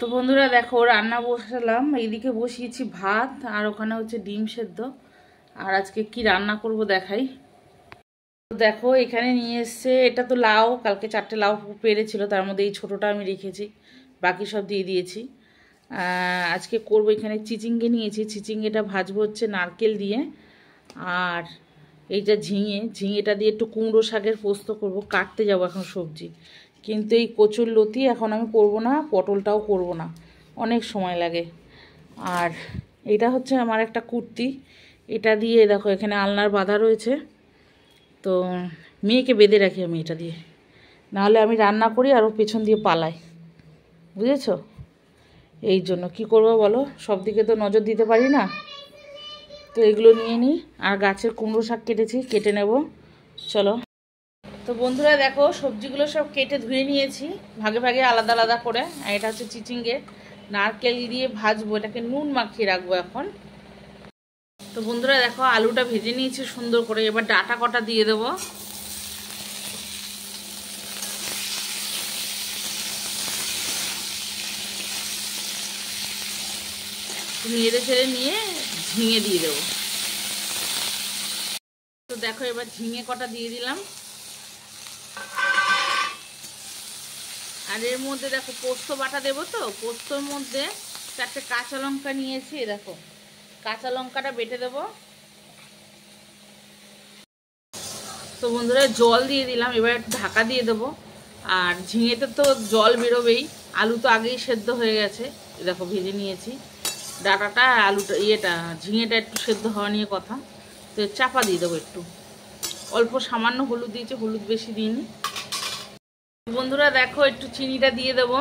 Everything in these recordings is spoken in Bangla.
তো বন্ধুরা দেখো রান্না বসালাম, এইদিকে বসিয়েছি ভাত আর ওখানে হচ্ছে ডিম সেদ্ধ। আর আজকে কি রান্না করব দেখাই। তো দেখো এখানে নিয়ে এসছে, এটা তো লাউ, কালকে 4টে লাউ পেরেছিল, তার মধ্যে এই ছোটোটা আমি রেখেছি, বাকি সব দিয়ে দিয়েছি। আজকে করব এখানে চিচিঙ্গে নিয়েছি, চিচিঙ্গেটা ভাজবো হচ্ছে নারকেল দিয়ে। আর এইটা ঝিঙেটা দিয়ে একটু কুমড়ো শাকের পোস্ত করব। কাটতে যাব এখন সবজি, কিন্তু এই কচুর লতি এখন আমি করব না, পটলটাও করব না, অনেক সময় লাগে। আর এটা হচ্ছে আমার একটা কুর্তি, এটা দিয়ে দেখো এখানে আলনার বাঁধা রয়েছে, তো মেয়েকে বেঁধে রাখি আমি এটা দিয়ে, নাহলে আমি রান্না করি আর ও পেছন দিয়ে পালাই, বুঝেছো? এই জন্য কী করবো বলো, সব দিকে তো নজর দিতে পারি না। তো এগুলো নিয়ে নিই, আর গাছের কুমড়ো শাক কেটেছি, কেটে নেব, চলো। তো বন্ধুরা দেখো সবজিগুলো সব কেটে ধুয়ে নিয়েছি ভাগে ভাগে আলাদা আলাদা করে। আর এটা হচ্ছে চিচিঙ্গে, নারকেল দিয়ে ভাজবো, এটাকে নুন মাখিয়ে রাখবো এখন। তো বন্ধুরা দেখো আলুটা ভেজে নিয়েছি সুন্দর করে, এবার ডাটা কটা দিয়ে দেবো। নেড়ে ছেড়ে নিয়ে ঝিঙে দিয়ে দেবো। তো দেখো এবার ঝিঙে কটা দিয়ে দিলাম। আর এর মধ্যে দেখো পোস্ত বাটা দেবো, তো পোস্তর মধ্যে 4টে কাঁচা লঙ্কা নিয়েছি, দেখো কাঁচা লঙ্কাটা বেটে দেবো। তো বন্ধুরা জল দিয়ে দিলাম, এবার একটু ঢাকা দিয়ে দেবো। আর ঝিঙেতে তো জল বেরোবেই, আলু তো আগেই সেদ্ধ হয়ে গেছে, দেখো ভেজে নিয়েছি। ডাটাটা আলুটা ঝিঙেটা একটু সেদ্ধ হওয়া নিয়ে কথা, তো চাপা দিয়ে দেবো একটু, অল্প সামান্য হলুদ দিয়েছি, হলুদ বেশি দিইনি। বন্ধুরা দেখো একটু চিনিটা দিয়ে দেবো।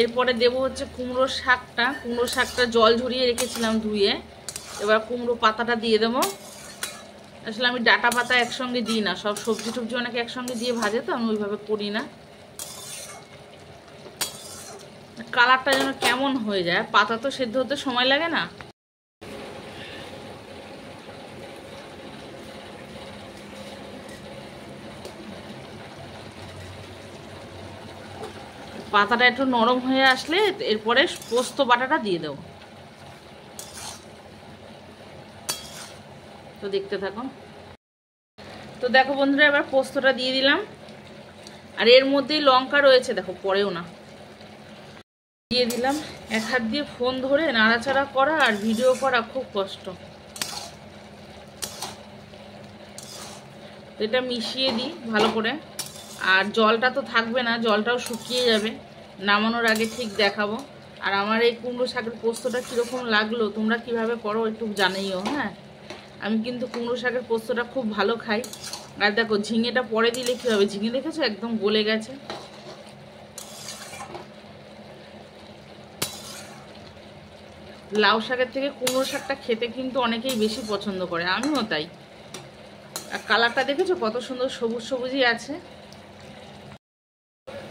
এরপরে দেবো হচ্ছে কুমড়ো শাকটা জল ঝরিয়ে রেখেছিলাম ধুয়ে, এবার কুমড়ো পাতাটা দিয়ে দেবো। আসলে আমি ডাটা পাতা একসঙ্গে দিই না, সব সবজি টবজি অনেকে একসঙ্গে দিয়ে ভাজে, তো আমি ওইভাবে করি না। কালারটা যেন কেমন হয়ে যায়, পাতা তো সেদ্ধ হতে সময় লাগে না। পাতাটা একটু নরম হয়ে আসলে এরপরে পোস্ত বাটাটা দিয়ে দেবো। তো দেখতে থাকো। তো দেখো বন্ধুরা এবার পোস্তটা দিয়ে দিলাম, আর এর মধ্যেই লঙ্কা রয়েছে, দেখো পরেও না, দিয়ে দিলাম। এক হাত দিয়ে ফোন ধরে নাড়াচাড়া করা আর ভিডিও করা খুব কষ্ট। এটা মিশিয়ে দিই ভালো করে, আর জলটা তো থাকবে না, জলটাও শুকিয়ে যাবে, নামানোর আগে ঠিক দেখাবো। আর আমার এই কুমড়ো শাকের পোস্তটা কীরকম লাগলো, তোমরা কিভাবে করো একটু জানাইও। হ্যাঁ, আমি কিন্তু কুমড়ো শাকের পোস্তটা খুব ভালো খাই। আর দেখো ঝিঙেটা পরে দিলে কী হবে, ঝিঙে দেখেছো একদম গলে গেছে। লাউ শাকের থেকে কুমড়ো শাকটা খেতে কিন্তু অনেকেই বেশি পছন্দ করে, আমিও তাই। আর কালারটা দেখেছো কত সুন্দর সবুজ সবুজই আছে।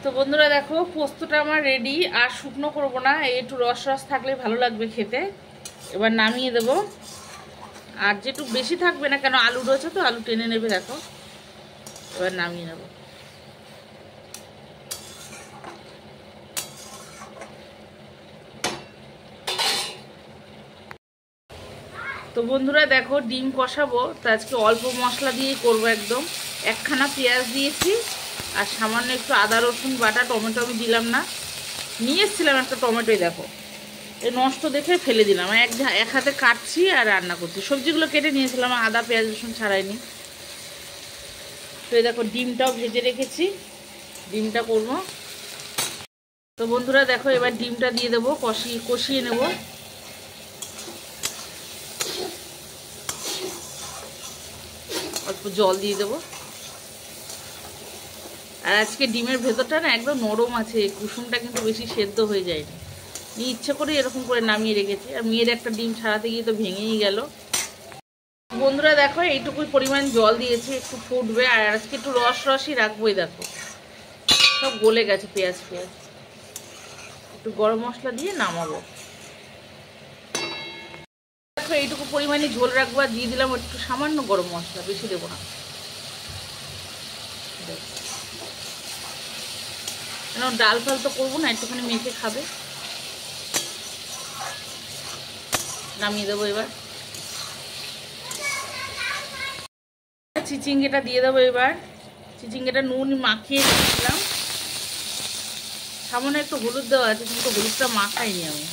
তো বন্ধুরা দেখো পোস্তটা আমার রেডি, আর শুকনো করব না, একটু রস রস থাকলে ভালো লাগবে খেতে। এবার নামিয়ে দেব, আর যেটুকু বেশি থাকবে না কেন, আলু রয়েছে তো, আলু টেনে নেবে, দেখো এবার নামিয়ে নেব। তো বন্ধুরা দেখো ডিম কষাবো, তো আজকে অল্প মশলা দিয়েই করবো একদম। একখানা পেঁয়াজ দিয়েছি, আর সামান্য একটু আদা রসুন বাটা, টমেটো আমি দিলাম না, নিয়ে এসেছিলাম একটা টমেটোই, দেখো এই নষ্ট দেখে ফেলে দিলাম। এক হাতে কাটছি আর রান্না করছি, সবজিগুলো কেটে নিয়েছিলাম, আদা পেঁয়াজ রসুন ছাড়াইনি। তো এই দেখো ডিমটাও ভেজে রেখেছি, ডিমটা করবো। তো বন্ধুরা দেখো এবার ডিমটা দিয়ে দেবো, কষিয়ে নেব। অল্প জল দিয়ে দেবো। আর আজকে ডিমের ভেতরটা না একদম নরম আছে, কুসুমটা কিন্তু বেশি সেদ্ধ হয়ে যায়নি, ইচ্ছে করে এরকম করে নামিয়ে রেখেছি। আর মেয়ের একটা ডিম ছাড়াতে গিয়ে তো ভেঙেই গেল। বন্ধুরা দেখো এইটুকুই পরিমাণ জল দিয়েছি, একটু ফুটবে, আর আজকে একটু রসই রাখবোই। দেখো সব গলে গেছে পেঁয়াজ, একটু গরম মশলা দিয়ে নামাবো। দেখো এইটুকু পরিমাণে ঝোল রাখবো, আর দিয়ে দিলাম একটু সামান্য গরম মশলা, বেশি দেবো না, কেন ডাল ফাল তো করবো না, একটুখানি মেখে খাবে। নামিয়ে দেবো এবার। চিচিঙ্গেটা দিয়ে দেবো এবার। চিচিঙ্গেটা নুন মাখিয়ে রেখেছিলাম, সামনে একটু হলুদ দেওয়া আছে, কিন্তু হলুদটা মাখাইনি আমি,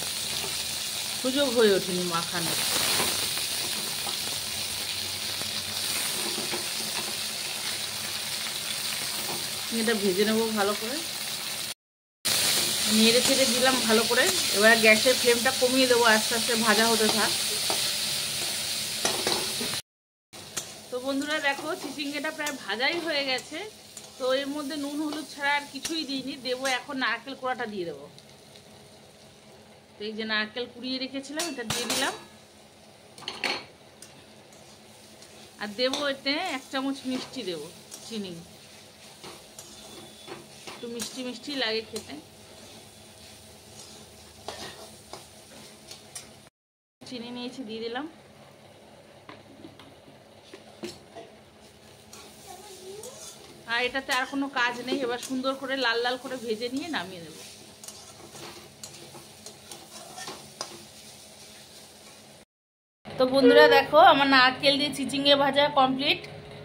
সুযোগ হয়ে ওঠেনি মাখানো। এটা ভেজে নেবো ভালো করে, নেড়ে চেড়ে দিলাম ভালো করে। এবার গ্যাসের ফ্লেমটা কমিয়ে দেবো, আস্তে আস্তে ভাজা হতে থাক। তো বন্ধুরা দেখো চিচিঙ্গাটা প্রায় ভাজাই হয়ে গেছে। তো এর মধ্যে নুন হলুদ ছাড়া আর কিছুই দিইনি, দেবো এখন নারকেল কোড়াটা দিয়ে দেবো। তো এই যে নারকেল কুড়িয়ে রেখেছিলাম, এটা দিয়ে দিলাম। আর দেবো এতে 1 চামচ মিষ্টি দেবো, চিনি, একটু মিষ্টি মিষ্টি লাগে খেতে। চিনি নিয়েছি, দিয়ে দিলাম। আর এটাতে আর কোনো কাজ নেই, এবার সুন্দর করে লাল লাল করে ভেজে নিয়ে নামিয়ে দেবো। তো বন্ধুরা দেখো আমার নারকেল দিয়ে চিচিঙ্গে ভাজা কমপ্লিট।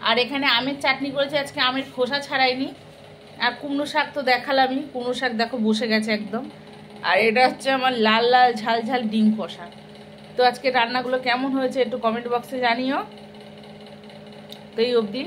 আর এখানে আমের চাটনি করেছি আজকে, আমের খোসা ছাড়াইনি। আর কুমড়ো শাক তো দেখালামই, কুমড়ো শাক দেখো বসে গেছে একদম। আর এটা হচ্ছে আমার লাল লাল ঝাল ঝাল ডিম কষা। তো আজকে রান্নাগুলো কেমন হয়েছে একটু কমেন্ট বক্সে জানিও। তো এই অবধি।